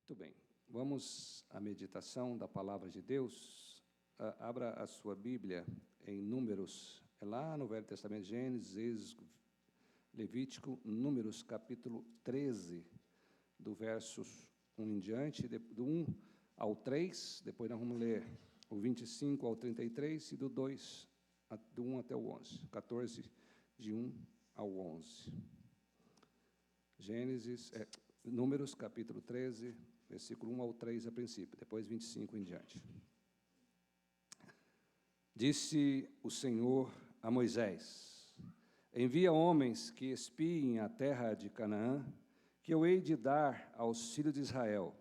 Muito bem, vamos à meditação da Palavra de Deus. Abra a sua Bíblia em Números, é lá no Velho Testamento, Gênesis, Levítico, Números, capítulo 13, do versos 1 em diante, do 1 ao 3, depois nós vamos ler o 25 ao 33, e do 1 até o 11, 14, de 1 ao 11. Números, capítulo 13, versículo 1 ao 3 a princípio, depois 25 em diante. Disse o Senhor a Moisés: envia homens que espiem a terra de Canaã, que eu hei de dar aos filhos de Israel.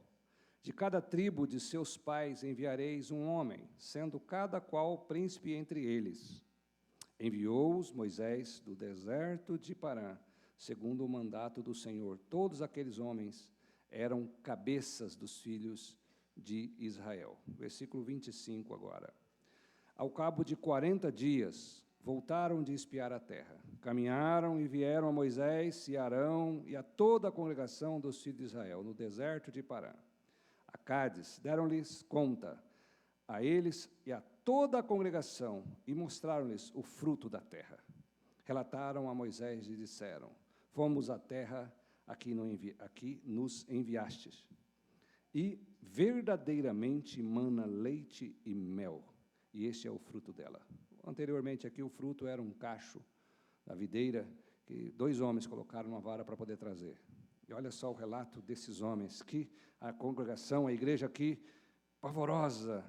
De cada tribo de seus pais enviareis um homem, sendo cada qual príncipe entre eles. Enviou-os Moisés do deserto de Parã, segundo o mandato do Senhor. Todos aqueles homens eram cabeças dos filhos de Israel. Versículo 25 agora. Ao cabo de 40 dias, voltaram de espiar a terra. Caminharam e vieram a Moisés e Arão e a toda a congregação dos filhos de Israel, no deserto de Parã. A Cádiz, deram-lhes conta a eles e a toda a congregação, e mostraram-lhes o fruto da terra. Relataram a Moisés e disseram: fomos à terra aqui nos enviastes, e verdadeiramente mana leite e mel, e este é o fruto dela. Anteriormente aqui o fruto era um cacho da videira, que 2 homens colocaram uma vara para poder trazer. E olha só o relato desses homens, que a congregação, a igreja aqui, pavorosa,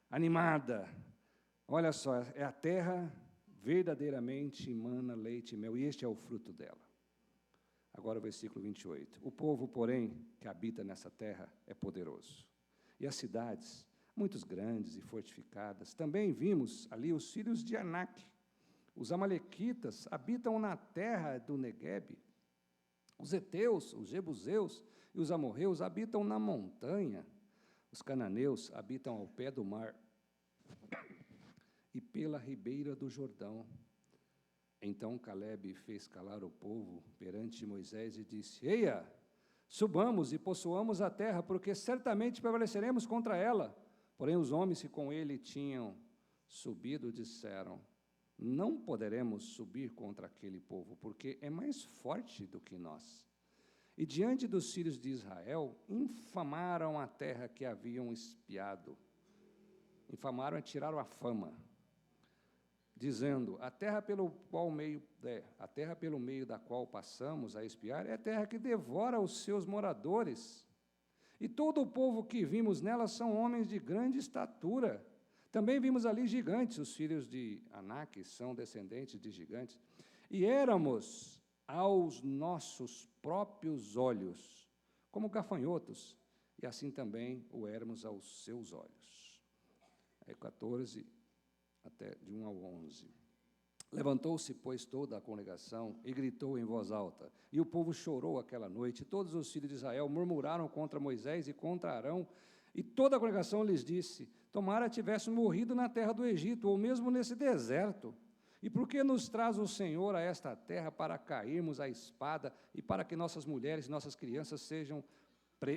animada. Olha só, é a terra verdadeiramente mana leite e mel, e este é o fruto dela. Agora o versículo 28. O povo, porém, que habita nessa terra é poderoso. E as cidades, muitos grandes e fortificadas. Também vimos ali os filhos de Anak. Os amalequitas habitam na terra do Neguebe. Os heteus, os jebuseus e os amorreus habitam na montanha. Os cananeus habitam ao pé do mar e pela ribeira do Jordão. Então Calebe fez calar o povo perante Moisés e disse: eia, subamos e possuamos a terra, porque certamente prevaleceremos contra ela. Porém os homens que com ele tinham subido disseram: não poderemos subir contra aquele povo, porque é mais forte do que nós. E diante dos filhos de Israel, infamaram a terra que haviam espiado. Infamaram e tiraram a fama, dizendo: a terra pelo meio da qual passamos a espiar é a terra que devora os seus moradores. E todo o povo que vimos nela são homens de grande estatura. Também vimos ali gigantes, os filhos de Anak são descendentes de gigantes. E éramos aos nossos próprios olhos como gafanhotos, e assim também o éramos aos seus olhos. Aí 14, até de 1 ao 11. Levantou-se, pois, toda a congregação e gritou em voz alta. E o povo chorou aquela noite. Todos os filhos de Israel murmuraram contra Moisés e contra Arão. E toda a congregação lhes disse: tomara tivéssemos morrido na terra do Egito, ou mesmo nesse deserto. E por que nos traz o Senhor a esta terra para cairmos à espada e para que nossas mulheres e nossas crianças sejam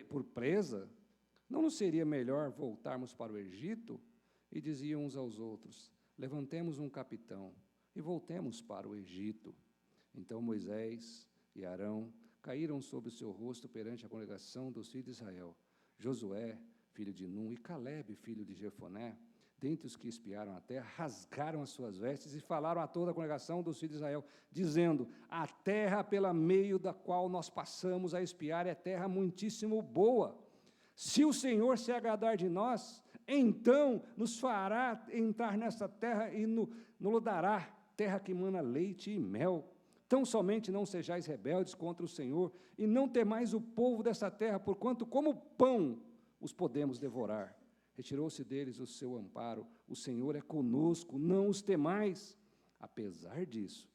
por presa? Não nos seria melhor voltarmos para o Egito? E diziam uns aos outros: levantemos um capitão e voltemos para o Egito. Então Moisés e Arão caíram sobre o seu rosto perante a congregação dos filhos de Israel. Josué, filho de Num, e Calebe, filho de Jefoné, dentre os que espiaram a terra, rasgaram as suas vestes e falaram a toda a congregação dos filhos de Israel, dizendo: a terra pela meio da qual nós passamos a espiar é terra muitíssimo boa. Se o Senhor se agradar de nós, então nos fará entrar nessa terra e nos dará terra que mana leite e mel. Tão somente não sejais rebeldes contra o Senhor, e não temais o povo dessa terra, porquanto como pão os podemos devorar. Retirou-se deles o seu amparo, o Senhor é conosco, não os temais. Apesar disso,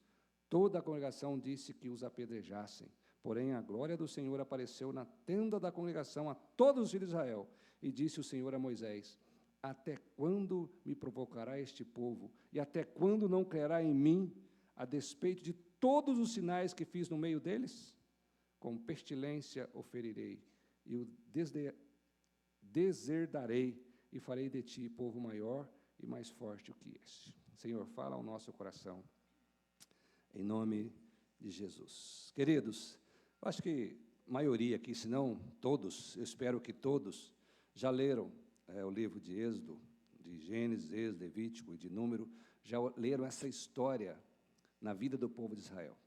toda a congregação disse que os apedrejassem. Porém, a glória do Senhor apareceu na tenda da congregação a todos os filhos de Israel. E disse o Senhor a Moisés: até quando me provocará este povo? E até quando não crerá em mim, a despeito de todos os sinais que fiz no meio deles? Com pestilência o ferirei, e o deserdarei, e farei de ti povo maior e mais forte do que este. Senhor, fala ao nosso coração, em nome de Jesus. Queridos, eu acho que a maioria aqui, se não todos, eu espero que todos, já leram o livro de Êxodo, de Gênesis, Êxodo, Levítico e de Número, já leram essa história na vida do povo de Israel.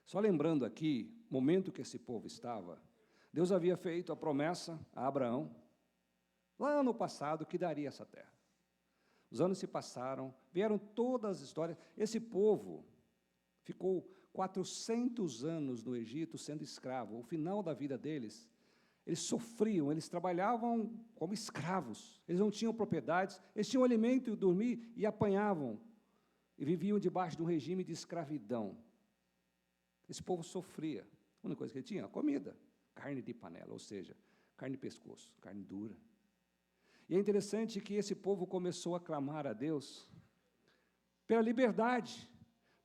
Só lembrando aqui, o momento que esse povo estava, Deus havia feito a promessa a Abraão, lá no passado, que daria essa terra. Os anos se passaram, vieram todas as histórias. Esse povo ficou 400 anos no Egito sendo escravo. O final da vida deles, eles sofriam, eles trabalhavam como escravos. Eles não tinham propriedades, eles tinham alimento e dormir e apanhavam. E viviam debaixo de um regime de escravidão. Esse povo sofria. A única coisa que ele tinha, comida, carne de panela, ou seja, carne de pescoço, carne dura. E é interessante que esse povo começou a clamar a Deus pela liberdade,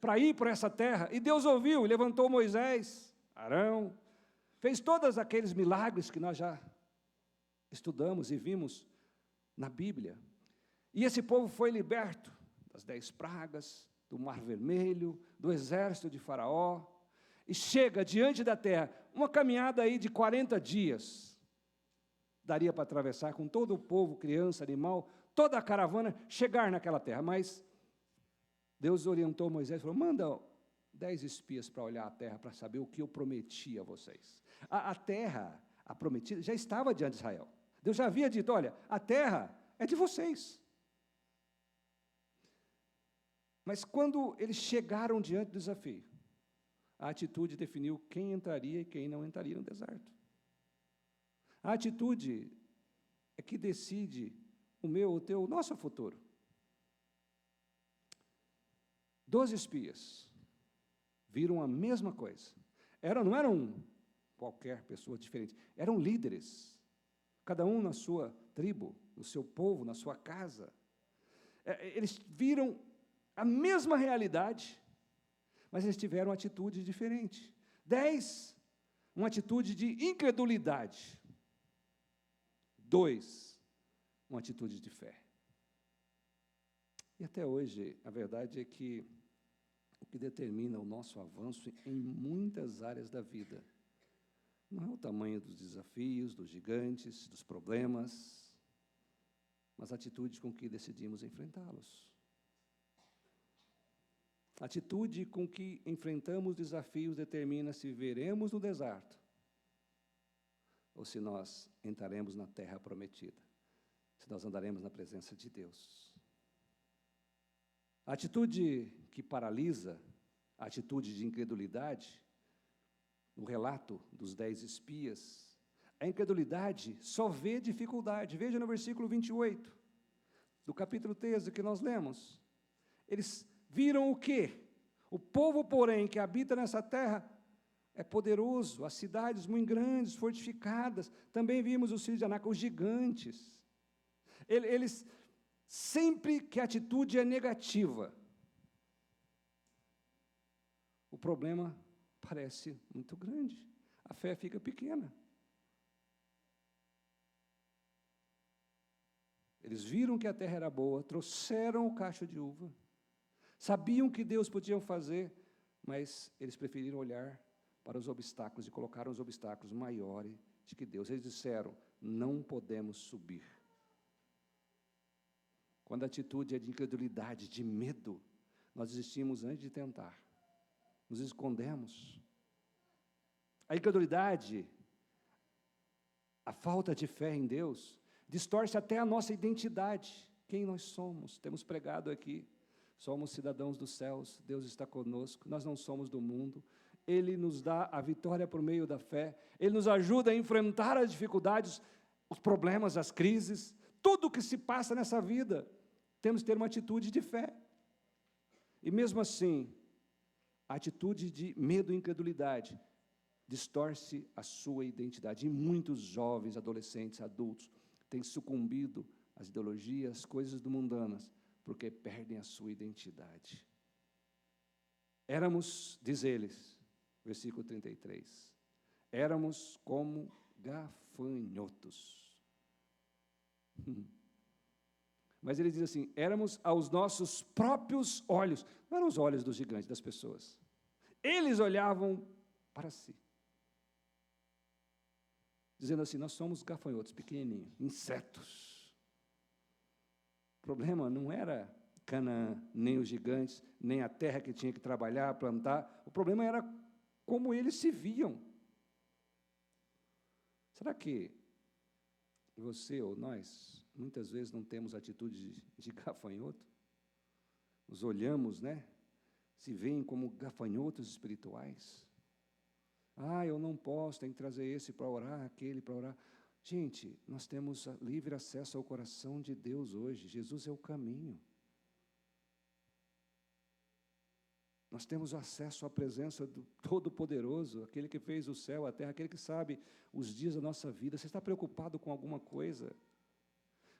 para ir para essa terra. E Deus ouviu, levantou Moisés, Arão, fez todos aqueles milagres que nós já estudamos e vimos na Bíblia. E esse povo foi liberto das 10 pragas, do Mar Vermelho, do exército de Faraó, e chega diante da terra, uma caminhada aí de 40 dias, daria para atravessar com todo o povo, criança, animal, toda a caravana, chegar naquela terra. Mas Deus orientou Moisés e falou, manda 10 espias para olhar a terra, para saber o que eu prometi a vocês. A terra, a prometida, já estava diante de Israel. Deus já havia dito, olha, a terra é de vocês. Mas quando eles chegaram diante do desafio, a atitude definiu quem entraria e quem não entraria no deserto. A atitude é que decide o meu, o teu, o nosso futuro. 12 espias viram a mesma coisa. Não eram qualquer pessoa diferente, eram líderes, cada um na sua tribo, no seu povo, na sua casa. Eles viram a mesma realidade, mas eles tiveram uma atitude diferente. 10, uma atitude de incredulidade. 2, uma atitude de fé. E até hoje, a verdade é que o que determina o nosso avanço em muitas áreas da vida não é o tamanho dos desafios, dos gigantes, dos problemas, mas a atitude com que decidimos enfrentá-los. A atitude com que enfrentamos desafios determina se viveremos no deserto ou se nós entraremos na terra prometida, se nós andaremos na presença de Deus. A atitude que paralisa, a atitude de incredulidade, no relato dos 10 espias, a incredulidade só vê dificuldade. Veja no versículo 28, do capítulo 13 que nós lemos. Eles viram o quê? O povo, porém, que habita nessa terra é poderoso, as cidades muito grandes, fortificadas. Também vimos os filhos de Anak, os gigantes. Eles, sempre que a atitude é negativa, o problema parece muito grande. A fé fica pequena. Eles viram que a terra era boa, trouxeram o cacho de uva, sabiam que Deus podia fazer, mas eles preferiram olhar para os obstáculos e colocaram os obstáculos maiores de que Deus. Eles disseram, não podemos subir. Quando a atitude é de incredulidade, de medo, nós desistimos antes de tentar. Nos escondemos. A incredulidade, a falta de fé em Deus, distorce até a nossa identidade. Quem nós somos? Temos pregado aqui. Somos cidadãos dos céus, Deus está conosco, nós não somos do mundo. Ele nos dá a vitória por meio da fé. Ele nos ajuda a enfrentar as dificuldades, os problemas, as crises, tudo o que se passa nessa vida. Temos que ter uma atitude de fé. E mesmo assim, a atitude de medo e incredulidade distorce a sua identidade. E muitos jovens, adolescentes, adultos têm sucumbido às ideologias, coisas do mundanas, porque perdem a sua identidade. Éramos, diz eles, versículo 33, éramos como gafanhotos. Mas ele diz assim, éramos aos nossos próprios olhos, não eram os olhos dos gigantes, das pessoas. Eles olhavam para si, dizendo assim, nós somos gafanhotos, pequenininhos, insetos. O problema não era Canaã, nem os gigantes, nem a terra que tinha que trabalhar, plantar. O problema era como eles se viam. Será que você ou nós, muitas vezes, não temos atitude de gafanhoto? Nos olhamos, né? Se veem como gafanhotos espirituais. Eu não posso, tenho que trazer esse para orar, aquele para orar. Gente, nós temos livre acesso ao coração de Deus hoje. Jesus é o caminho. Nós temos acesso à presença do Todo-Poderoso, aquele que fez o céu, a terra, aquele que sabe os dias da nossa vida. Você está preocupado com alguma coisa?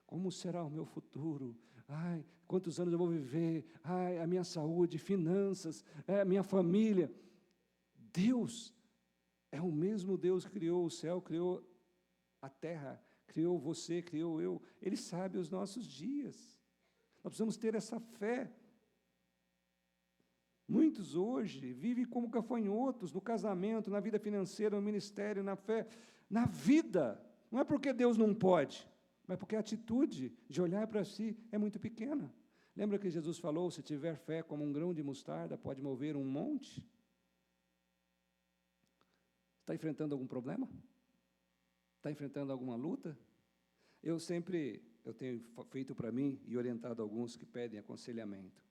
Como será o meu futuro? Quantos anos eu vou viver? A minha saúde, finanças, a minha família. Deus é o mesmo Deus que criou o céu, criou a terra, criou você, criou eu. Ele sabe os nossos dias. Nós precisamos ter essa fé. Muitos hoje vivem como gafanhotos no casamento, na vida financeira, no ministério, na fé, na vida. Não é porque Deus não pode, mas porque a atitude de olhar para si é muito pequena. Lembra que Jesus falou, se tiver fé como um grão de mostarda, pode mover um monte? Está enfrentando algum problema? Está enfrentando alguma luta? Eu tenho feito para mim e orientado alguns que pedem aconselhamento.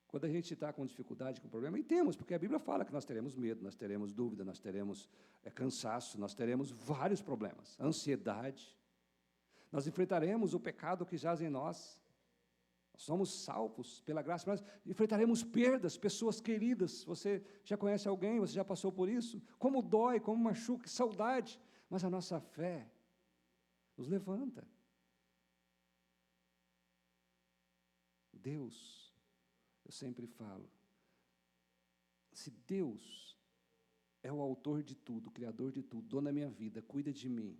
Quando a gente está com dificuldade, com problema, e temos, porque a Bíblia fala que nós teremos medo, nós teremos dúvida, nós teremos cansaço, nós teremos vários problemas, ansiedade. Nós enfrentaremos o pecado que jaz em nós. Nós somos salvos pela graça, mas enfrentaremos perdas, pessoas queridas. Você já conhece alguém, você já passou por isso? Como dói, como machuca, saudade. Mas a nossa fé nos levanta. Deus, eu sempre falo, se Deus é o autor de tudo, o criador de tudo, dono da minha vida, cuida de mim,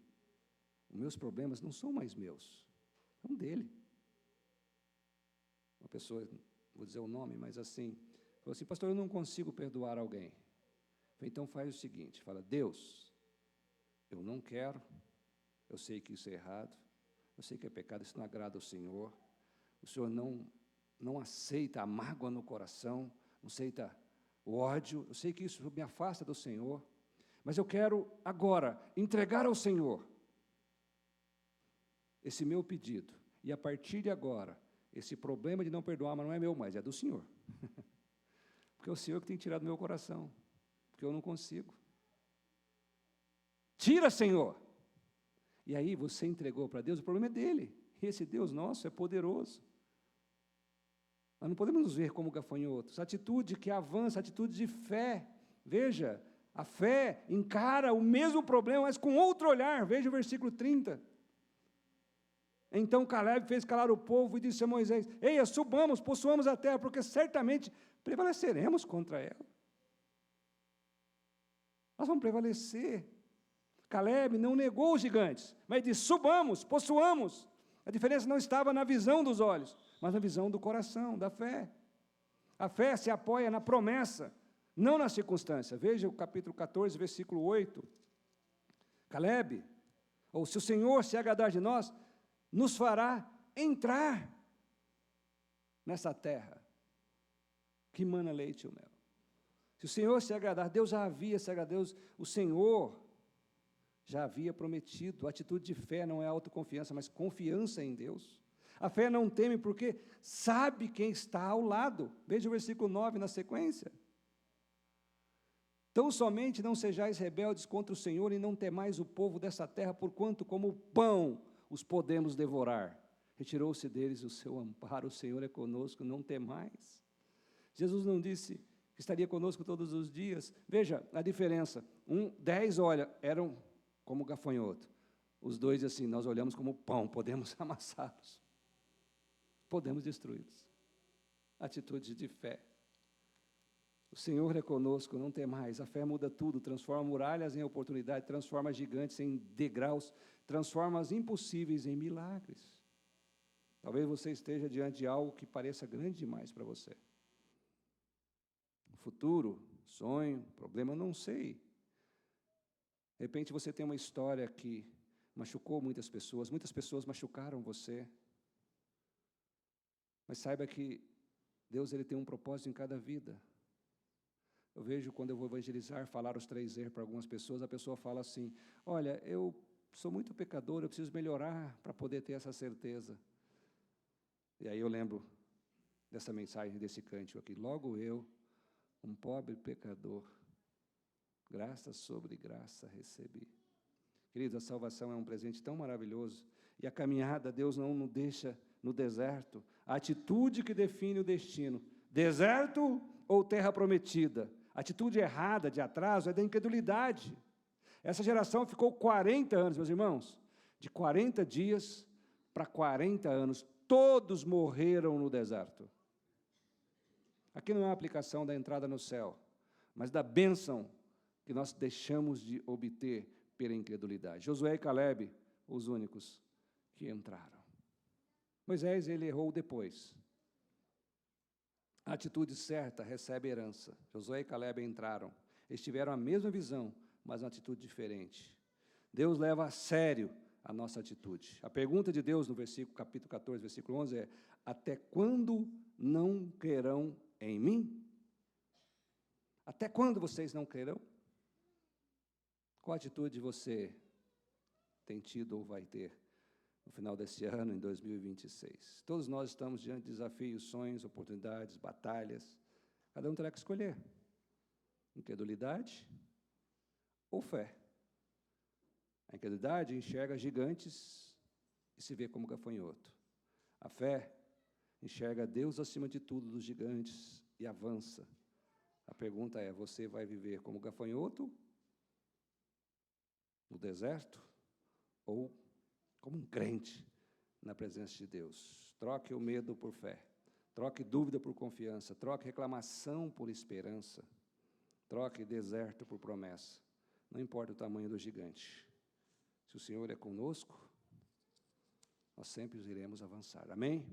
os meus problemas não são mais meus, são dele. Uma pessoa, vou dizer o nome, mas assim, falou assim, pastor, eu não consigo perdoar alguém. Falei, então faz o seguinte, fala, Deus, eu não quero, eu sei que isso é errado, eu sei que é pecado, isso não agrada ao Senhor, o Senhor não aceita a mágoa no coração, não aceita o ódio, eu sei que isso me afasta do Senhor, mas eu quero agora entregar ao Senhor esse meu pedido, e a partir de agora, esse problema de não perdoar, mas não é meu mais, é do Senhor, porque é o Senhor que tem tirado do meu coração, porque eu não consigo. Tira, Senhor! E aí você entregou para Deus, o problema é dele, e esse Deus nosso é poderoso. Nós não podemos nos ver como gafanhotos. Atitude que avança, atitude de fé. Veja, a fé encara o mesmo problema, mas com outro olhar. Veja o versículo 30. Então Caleb fez calar o povo e disse a Moisés, eia, subamos, possuamos a terra, porque certamente prevaleceremos contra ela. Nós vamos prevalecer. Caleb não negou os gigantes, mas disse, subamos, possuamos. A diferença não estava na visão dos olhos, mas na visão do coração, da fé. A fé se apoia na promessa, não na circunstância. Veja o capítulo 14, versículo 8. Caleb, ou se o Senhor se agradar de nós, nos fará entrar nessa terra que mana leite e mel. Se o Senhor se agradar, Deus já havia se agradado, o Senhor já havia prometido. A atitude de fé não é autoconfiança, mas confiança em Deus. A fé não teme porque sabe quem está ao lado. Veja o versículo 9 na sequência. Tão somente não sejais rebeldes contra o Senhor e não temais o povo dessa terra, porquanto como pão os podemos devorar. Retirou-se deles o seu amparo, o Senhor é conosco, não temais. Jesus não disse que estaria conosco todos os dias. Veja a diferença. 10, olha, eram como gafanhoto. Os dois, assim, nós olhamos como pão, podemos amassá-los. Podemos destruí-los. Atitude de fé. O Senhor é conosco, não temais. A fé muda tudo, transforma muralhas em oportunidade, transforma gigantes em degraus, transforma as impossíveis em milagres. Talvez você esteja diante de algo que pareça grande demais para você. Futuro, sonho, problema, eu não sei. De repente você tem uma história que machucou muitas pessoas machucaram você. Mas saiba que Deus ele tem um propósito em cada vida. Eu vejo quando eu vou evangelizar, falar os 3 R para algumas pessoas, a pessoa fala assim, olha, eu sou muito pecador, eu preciso melhorar para poder ter essa certeza. E aí eu lembro dessa mensagem, desse cântico aqui, logo eu, um pobre pecador, graça sobre graça recebi. Queridos, a salvação é um presente tão maravilhoso, e a caminhada, Deus não nos deixa no deserto, a atitude que define o destino, deserto ou terra prometida. A atitude errada de atraso é da incredulidade. Essa geração ficou 40 anos, meus irmãos, de 40 dias para 40 anos, todos morreram no deserto. Aqui não é uma aplicação da entrada no céu, mas da bênção que nós deixamos de obter pela incredulidade. Josué e Calebe, os únicos que entraram. Moisés, ele errou depois. A atitude certa recebe herança. Josué e Calebe entraram. Eles tiveram a mesma visão, mas uma atitude diferente. Deus leva a sério a nossa atitude. A pergunta de Deus no capítulo 14, versículo 11 é: até quando não crerão em mim? Até quando vocês não crerão? Qual atitude você tem tido ou vai ter no final desse ano, em 2026? Todos nós estamos diante de desafios, sonhos, oportunidades, batalhas. Cada um terá que escolher. Incredulidade ou fé? A incredulidade enxerga gigantes e se vê como gafanhoto. A fé enxerga Deus acima de tudo dos gigantes e avança. A pergunta é, você vai viver como gafanhoto no deserto ou como um crente na presença de Deus? Troque o medo por fé, troque dúvida por confiança, troque reclamação por esperança, troque deserto por promessa. Não importa o tamanho do gigante. Se o Senhor é conosco, nós sempre iremos avançar. Amém?